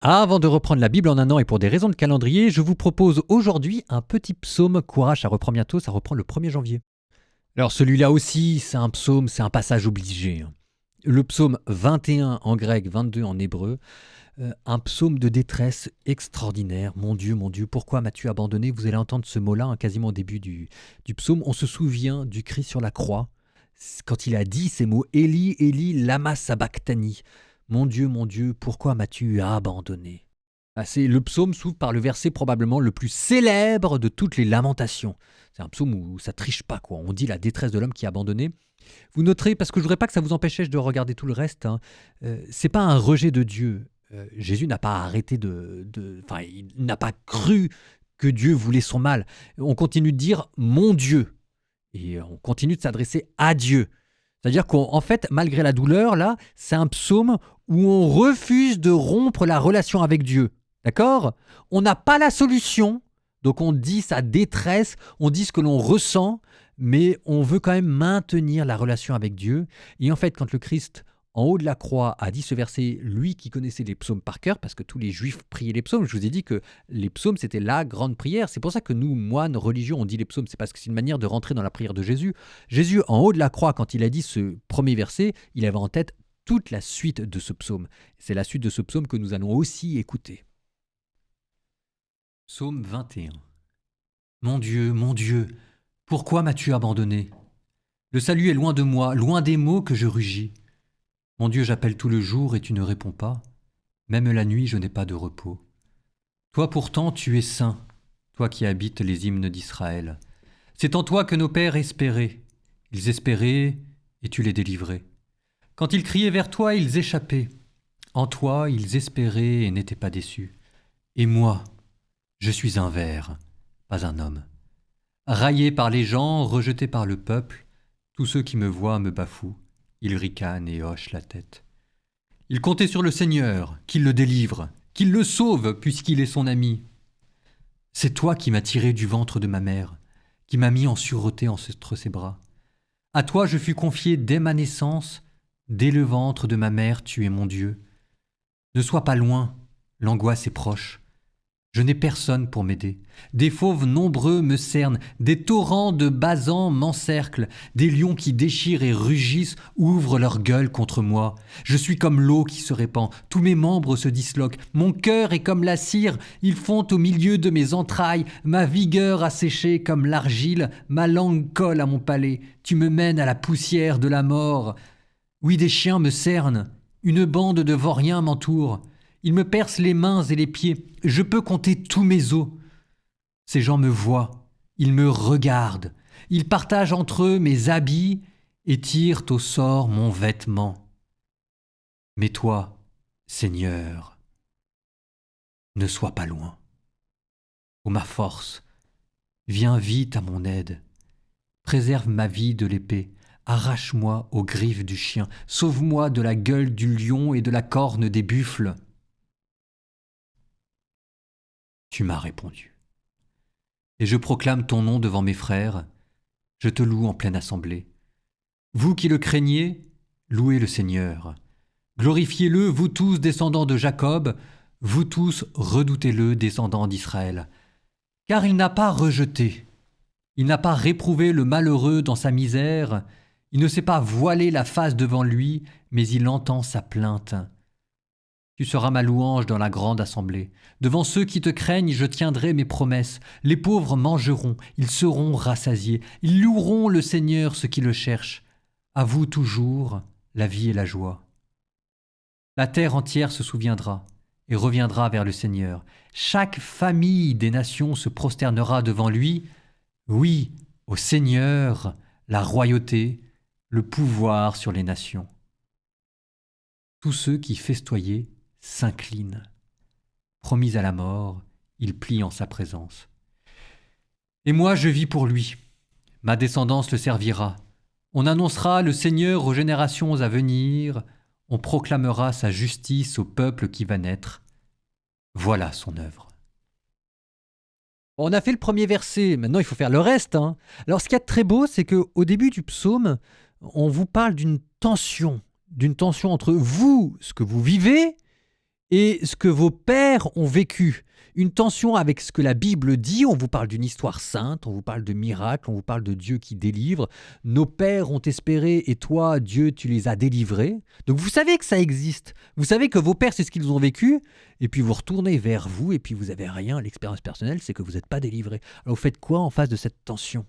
Avant de reprendre la Bible en un an et pour des raisons de calendrier, je vous propose aujourd'hui un petit psaume. Courage, ça reprend bientôt, ça reprend le 1er janvier. Alors celui-là aussi, c'est un psaume, c'est un passage obligé. Le psaume 21 en grec, 22 en hébreu, un psaume de détresse extraordinaire. Mon Dieu, pourquoi m'as-tu abandonné? Vous allez entendre ce mot-là quasiment au début du psaume. On se souvient du Christ sur la croix, quand il a dit ces mots, Élie, Élie, lama sabachthani. Mon Dieu, pourquoi m'as-tu abandonné? Le psaume s'ouvre par le verset probablement le plus célèbre de toutes les lamentations. C'est un psaume où ça triche pas, quoi. On dit la détresse de l'homme qui est abandonné. Vous noterez, parce que je voudrais pas que ça vous empêche de regarder tout le reste, c'est pas un rejet de Dieu. Jésus n'a pas arrêté enfin, il n'a pas cru que Dieu voulait son mal. On continue de dire mon Dieu. Et on continue de s'adresser à Dieu. C'est-à-dire qu'en fait, malgré la douleur, là, c'est un psaume où on refuse de rompre la relation avec Dieu. D'accord? On n'a pas la solution, donc on dit sa détresse, on dit ce que l'on ressent, mais on veut quand même maintenir la relation avec Dieu. Et en fait, quand le Christ, en haut de la croix, a dit ce verset, lui qui connaissait les psaumes par cœur, parce que tous les juifs priaient les psaumes, je vous ai dit que les psaumes, c'était la grande prière. C'est pour ça que nous, moines religieux, on dit les psaumes, c'est parce que c'est une manière de rentrer dans la prière de Jésus. Jésus, en haut de la croix, quand il a dit ce premier verset, il avait en tête toute la suite de ce psaume. C'est la suite de ce psaume que nous allons aussi écouter. Psaume 21. Mon Dieu, pourquoi m'as-tu abandonné? Le salut est loin de moi, loin des mots que je rugis. Mon Dieu, j'appelle tout le jour et tu ne réponds pas. Même la nuit, je n'ai pas de repos. Toi pourtant, tu es saint, toi qui habites les hymnes d'Israël. C'est en toi que nos pères espéraient. Ils espéraient et tu les délivrais. Quand ils criaient vers toi, ils échappaient. En toi, ils espéraient et n'étaient pas déçus. Et moi, je suis un ver, pas un homme. Raillé par les gens, rejeté par le peuple, tous ceux qui me voient me bafouent. Ils ricanent et hochent la tête. Ils comptaient sur le Seigneur, qu'il le délivre, qu'il le sauve, puisqu'il est son ami. C'est toi qui m'as tiré du ventre de ma mère, qui m'as mis en sûreté entre ses bras. À toi je fus confié dès ma naissance, dès le ventre de ma mère tu es mon Dieu. Ne sois pas loin, l'angoisse est proche. Je n'ai personne pour m'aider. Des fauves nombreux me cernent, des torrents de basans m'encerclent, des lions qui déchirent et rugissent ouvrent leur gueule contre moi. Je suis comme l'eau qui se répand, tous mes membres se disloquent, mon cœur est comme la cire, ils fondent au milieu de mes entrailles, ma vigueur a séché comme l'argile, ma langue colle à mon palais, tu me mènes à la poussière de la mort. Oui, des chiens me cernent, une bande de vauriens m'entoure. Ils me percent les mains et les pieds. Je peux compter tous mes os. Ces gens me voient. Ils me regardent. Ils partagent entre eux mes habits et tirent au sort mon vêtement. Mais toi, Seigneur, ne sois pas loin. Ô ma force, viens vite à mon aide. Préserve ma vie de l'épée. Arrache-moi aux griffes du chien. Sauve-moi de la gueule du lion et de la corne des buffles. Tu m'as répondu. Et je proclame ton nom devant mes frères, je te loue en pleine assemblée. Vous qui le craignez, louez le Seigneur. Glorifiez-le, vous tous descendants de Jacob, vous tous redoutez-le, descendants d'Israël. Car il n'a pas rejeté, il n'a pas réprouvé le malheureux dans sa misère, il ne s'est pas voilé la face devant lui, mais il entend sa plainte. Tu seras ma louange dans la grande assemblée. Devant ceux qui te craignent, je tiendrai mes promesses. Les pauvres mangeront, ils seront rassasiés. Ils loueront le Seigneur, ceux qui le cherchent. À vous toujours la vie et la joie. La terre entière se souviendra et reviendra vers le Seigneur. Chaque famille des nations se prosternera devant lui. Oui, au Seigneur, la royauté, le pouvoir sur les nations. Tous ceux qui festoyaient s'incline. Promis à la mort, il plie en sa présence. Et moi je vis pour lui. Ma descendance le servira. On annoncera le Seigneur aux générations à venir. On proclamera sa justice au peuple qui va naître. Voilà son œuvre. On a fait le premier verset, maintenant il faut faire le reste. Alors ce qu'il y a de très beau, c'est qu'au début du psaume, on vous parle d'une tension entre vous, ce que vous vivez, et ce que vos pères ont vécu. Une tension avec ce que la Bible dit. On vous parle d'une histoire sainte, on vous parle de miracles, on vous parle de Dieu qui délivre. Nos pères ont espéré et toi, Dieu, tu les as délivrés. Donc vous savez que ça existe. Vous savez que vos pères, c'est ce qu'ils ont vécu. Et puis vous retournez vers vous et puis vous n'avez rien. L'expérience personnelle, c'est que vous n'êtes pas délivré. Alors vous faites quoi en face de cette tension?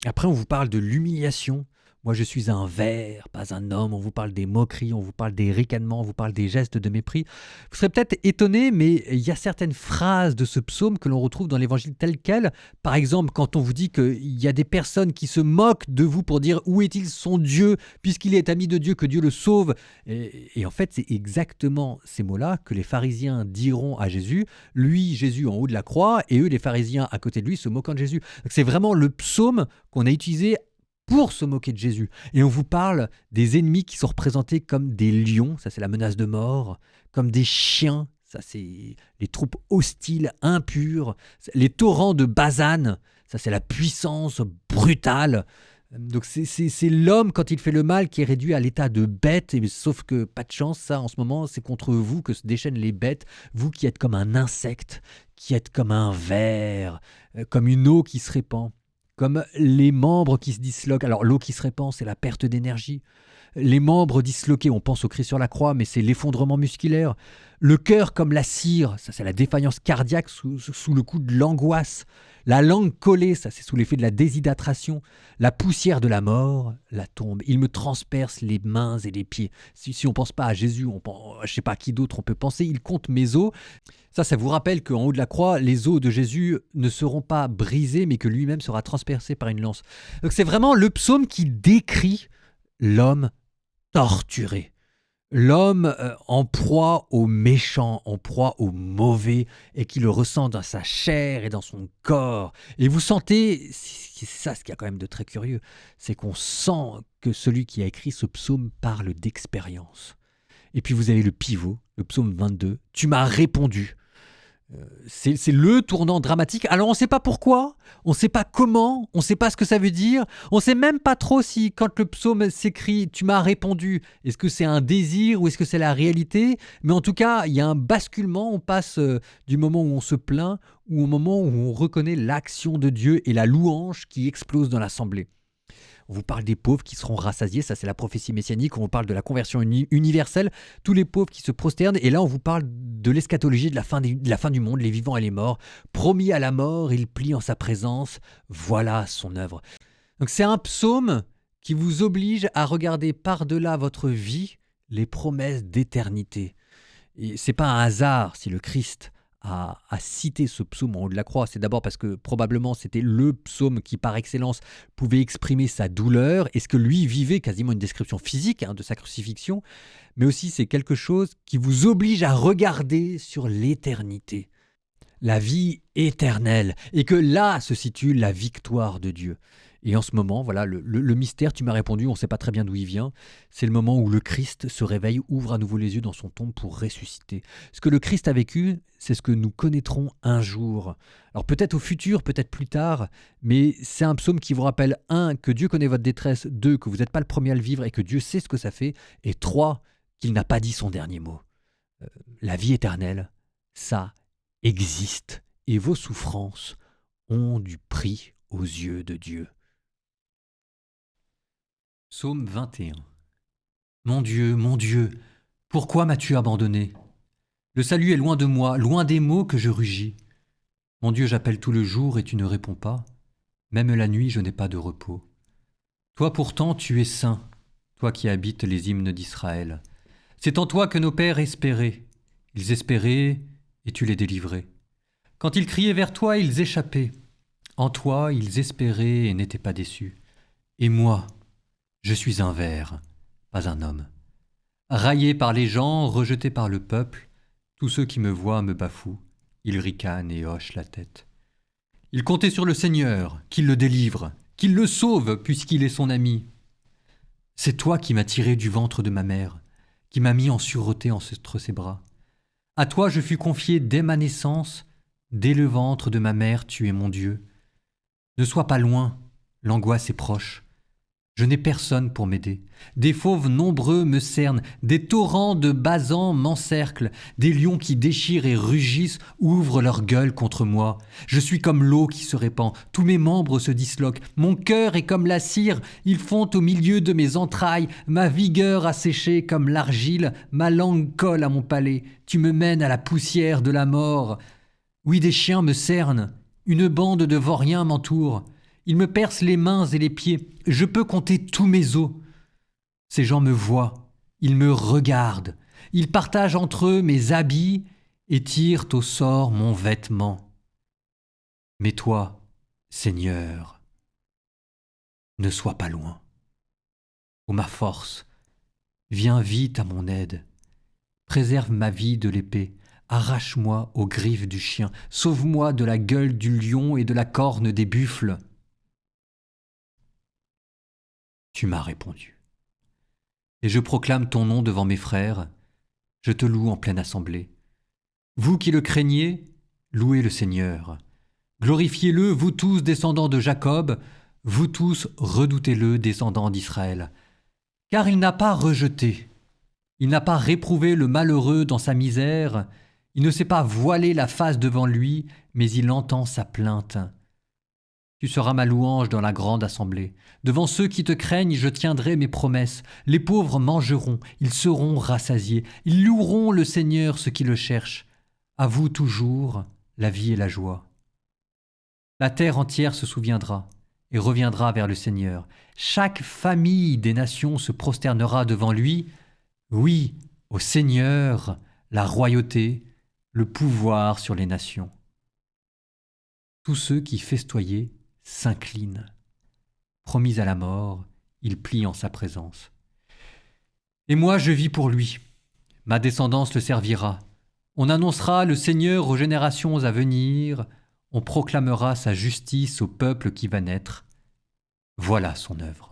Après, on vous parle de l'humiliation. Moi, je suis un ver, pas un homme. On vous parle des moqueries, on vous parle des ricanements, on vous parle des gestes de mépris. Vous serez peut-être étonné, mais il y a certaines phrases de ce psaume que l'on retrouve dans l'évangile tel quel. Par exemple, quand on vous dit qu'il y a des personnes qui se moquent de vous pour dire où est-il son Dieu, puisqu'il est ami de Dieu, que Dieu le sauve. Et en fait, c'est exactement ces mots-là que les pharisiens diront à Jésus. Lui, Jésus en haut de la croix, et eux, les pharisiens à côté de lui, se moquant de Jésus. Donc, c'est vraiment le psaume qu'on a utilisé pour se moquer de Jésus. Et on vous parle des ennemis qui sont représentés comme des lions, ça c'est la menace de mort, comme des chiens, ça c'est les troupes hostiles, impures, les torrents de Bazan, ça c'est la puissance brutale. Donc c'est l'homme quand il fait le mal qui est réduit à l'état de bête, et sauf que pas de chance, ça en ce moment c'est contre vous que se déchaînent les bêtes, vous qui êtes comme un insecte, qui êtes comme un ver, comme une eau qui se répand. Comme les membres qui se disloquent. Alors l'eau qui se répand, c'est la perte d'énergie. Les membres disloqués, on pense au Christ sur la croix, mais c'est l'effondrement musculaire. Le cœur comme la cire, ça c'est la défaillance cardiaque sous le coup de l'angoisse. La langue collée, ça c'est sous l'effet de la déshydratation. La poussière de la mort, la tombe. Il me transperce les mains et les pieds. Si on ne pense pas à Jésus, je ne sais pas à qui d'autre on peut penser, il compte mes os. Ça vous rappelle qu'en haut de la croix, les os de Jésus ne seront pas brisés, mais que lui-même sera transpercé par une lance. Donc c'est vraiment le psaume qui décrit l'homme torturé. L'homme en proie au méchant, en proie au mauvais, et qui le ressent dans sa chair et dans son corps. Et vous sentez, c'est ça ce qu'il y a quand même de très curieux, c'est qu'on sent que celui qui a écrit ce psaume parle d'expérience. Et puis vous avez le pivot, le psaume 22, « Tu m'as répondu ». C'est le tournant dramatique. Alors on ne sait pas pourquoi, on ne sait pas comment, on ne sait pas ce que ça veut dire, on ne sait même pas trop si quand le psaume s'écrit « tu m'as répondu », est-ce que c'est un désir ou est-ce que c'est la réalité? Mais en tout cas, il y a un basculement, on passe du moment où on se plaint ou au moment où on reconnaît l'action de Dieu et la louange qui explose dans l'assemblée. On vous parle des pauvres qui seront rassasiés, ça c'est la prophétie messianique, on vous parle de la conversion universelle, tous les pauvres qui se prosternent, et là on vous parle de l'eschatologie, de la fin du monde, les vivants et les morts. Promis à la mort, il plie en sa présence, voilà son œuvre. Donc c'est un psaume qui vous oblige à regarder par-delà votre vie les promesses d'éternité. Et c'est pas un hasard si le Christ a cité ce psaume en haut de la croix. C'est d'abord parce que probablement c'était le psaume qui par excellence pouvait exprimer sa douleur et ce que lui vivait, quasiment une description physique de sa crucifixion, mais aussi c'est quelque chose qui vous oblige à regarder sur l'éternité, la vie éternelle, et que là se situe la victoire de Dieu. Et en ce moment, voilà, le mystère, tu m'as répondu, on ne sait pas très bien d'où il vient. C'est le moment où le Christ se réveille, ouvre à nouveau les yeux dans son tombe pour ressusciter. Ce que le Christ a vécu, c'est ce que nous connaîtrons un jour. Alors peut-être au futur, peut-être plus tard, mais c'est un psaume qui vous rappelle, 1, que Dieu connaît votre détresse, 2, que vous n'êtes pas le premier à le vivre et que Dieu sait ce que ça fait, et 3, qu'il n'a pas dit son dernier mot. La vie éternelle, ça existe, et vos souffrances ont du prix aux yeux de Dieu. Psaume 21. Mon Dieu, pourquoi m'as-tu abandonné? Le salut est loin de moi, loin des mots que je rugis. Mon Dieu, j'appelle tout le jour et tu ne réponds pas. Même la nuit, je n'ai pas de repos. Toi pourtant, tu es saint, toi qui habites les hymnes d'Israël. C'est en toi que nos pères espéraient. Ils espéraient et tu les délivrais. Quand ils criaient vers toi, ils échappaient. En toi, ils espéraient et n'étaient pas déçus. Et moi, je suis un ver, pas un homme. Raillé par les gens, rejeté par le peuple, tous ceux qui me voient me bafouent, ils ricanent et hochent la tête. Ils comptaient sur le Seigneur, qu'il le délivre, qu'il le sauve, puisqu'il est son ami. C'est toi qui m'as tiré du ventre de ma mère, qui m'as mis en sûreté entre ses bras. À toi je fus confié dès ma naissance, dès le ventre de ma mère tu es mon Dieu. Ne sois pas loin, l'angoisse est proche. Je n'ai personne pour m'aider. Des fauves nombreux me cernent, des torrents de basans m'encerclent, des lions qui déchirent et rugissent ouvrent leur gueule contre moi. Je suis comme l'eau qui se répand, tous mes membres se disloquent, mon cœur est comme la cire, ils fondent au milieu de mes entrailles, ma vigueur a séché comme l'argile, ma langue colle à mon palais, tu me mènes à la poussière de la mort. Oui, des chiens me cernent, une bande de vauriens m'entoure. Ils me percent les mains et les pieds. Je peux compter tous mes os. Ces gens me voient. Ils me regardent. Ils partagent entre eux mes habits et tirent au sort mon vêtement. Mais toi, Seigneur, ne sois pas loin. Ô ma force, viens vite à mon aide. Préserve ma vie de l'épée. Arrache-moi aux griffes du chien. Sauve-moi de la gueule du lion et de la corne des buffles. Tu m'as répondu. Et je proclame ton nom devant mes frères, je te loue en pleine assemblée. Vous qui le craignez, louez le Seigneur. Glorifiez-le, vous tous descendants de Jacob, vous tous redoutez-le, descendants d'Israël. Car il n'a pas rejeté, il n'a pas réprouvé le malheureux dans sa misère, il ne s'est pas voilé la face devant lui, mais il entend sa plainte. Tu seras ma louange dans la grande assemblée. Devant ceux qui te craignent, je tiendrai mes promesses. Les pauvres mangeront, ils seront rassasiés. Ils loueront le Seigneur, ceux qui le cherchent. À vous toujours la vie et la joie. La terre entière se souviendra et reviendra vers le Seigneur. Chaque famille des nations se prosternera devant lui. Oui, au Seigneur, la royauté, le pouvoir sur les nations. Tous ceux qui festoyaient s'incline. Promis à la mort, il plie en sa présence. Et moi je vis pour lui. Ma descendance le servira. On annoncera le Seigneur aux générations à venir. On proclamera sa justice au peuple qui va naître. Voilà son œuvre.